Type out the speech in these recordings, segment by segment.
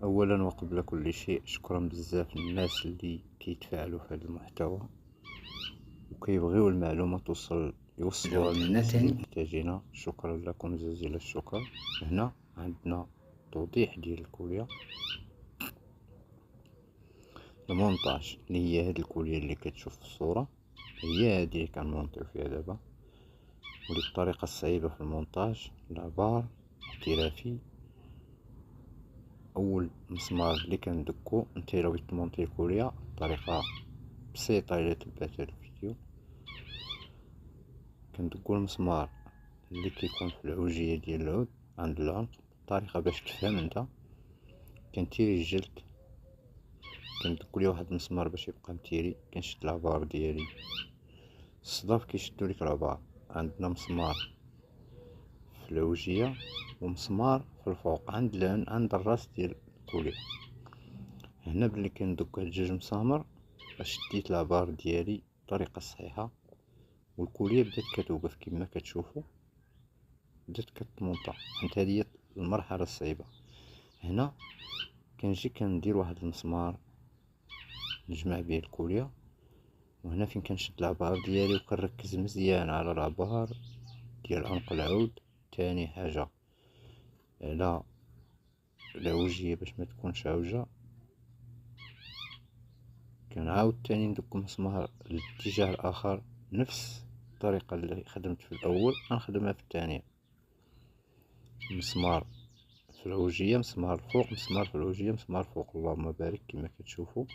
اولا وقبل كل شيء، شكرا بزاف للناس اللي كيتفاعلوا في هذا المحتوى وكيبغيو المعلومه يوصلوها للناس اللي محتاجينها. شكرا لكم جزيل الشكر. هنا عندنا توضيح ديال الكوليه، المونتاج اللي هي هاد الكوليه اللي كتشوف في الصوره، هي هادي اللي كنمونطيو فيها دابا. ودي الطريقه الصعيبه في المونتاج، لابار احترافي. اول مسمار اللي كندكو انت لو بغيت تمونطي الكوليه بطريقه بسيطه، الا تبعت هاد الفيديو كندكو المسمار اللي كيكون في العوجيه ديال العود عند العنق. الطريقه باش تفهم انت، كنتيري الجلد، كندكو ليه واحد المسمار باش يبقى متيري، كنشد العبار ديالي، الصداف كيشدو ليك العبار. عندنا مسمار في العوجيه ومسمار في الفوق عند الراس ديال الكوليه. هنا بلي كندك هاد جوج مسامر شديت العبار ديالي بطريقه صحيحه، والكوليه بدات كتوقف كما كتشوفوا، بدات كتمونطا. حيت هذه هي المرحله الصعيبه. هنا كنجي كندير واحد المسمار نجمع به الكوليه، وهنا فين كنشد العبار ديالي وكنركز مزيان على العبار ديال عنق العود. تاني حاجه على العوجيه باش ما تكونش عوجه. كنعاود تاني ندك مسمار الاتجاه الاخر، نفس الطريقه اللي خدمت في الاول غنخدمها في الثانيه. مسمار في العوجيه، مسمار فوق، مسمار في العوجيه، مسمار فوق. اللهم بارك. كما كتشوفوا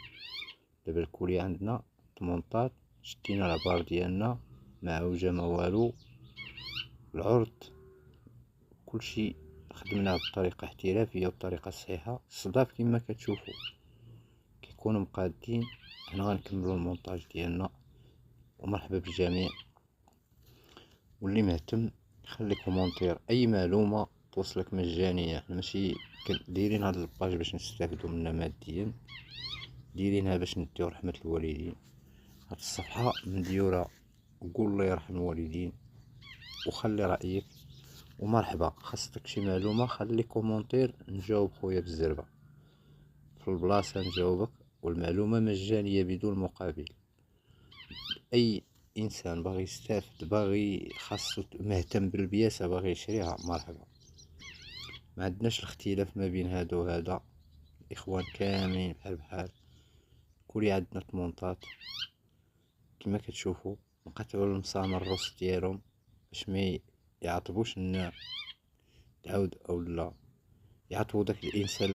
دابا الكوليه عندنا تمونطات، شدينا العبار ديالنا ما عوجه ما والو، العرض كلشي خدمناه بطريقه احترافيه وبطريقه صحيحه. الصداف كما كتشوفوا كيكونوا مقادين. هنا غنكملوا المونتاج ديالنا، ومرحبا بالجميع. واللي مهتم خلي كومونتير، اي معلومه توصلك مجانيه، ماشي دايرين هاد الباج باش نستافدوا منها ماديا، دايرينها باش نديو رحمه الوالدين. هاد الصفحه مديوره وقول الله يرحم الوالدين، وخلي رايك. ومرحبا، خاصك شي معلومه خلي كومونتير نجاوب خويا بالزربه في البلاصه، نجاوبك. والمعلومه مجانيه بدون مقابل. اي انسان باغي يستافد، باغي خاصو مهتم بالبياسه، باغي يشريها، مرحبا. ما عندناش الاختلاف ما بين هذا وهذا، الاخوان كاملين بحال بحال. كولي عندنا طمونطات كما كتشوفوا، نقطعوا المسامر الرص ديالهم باش ما يعطبوش لنا العود، او لا يعطبوا داك الانسان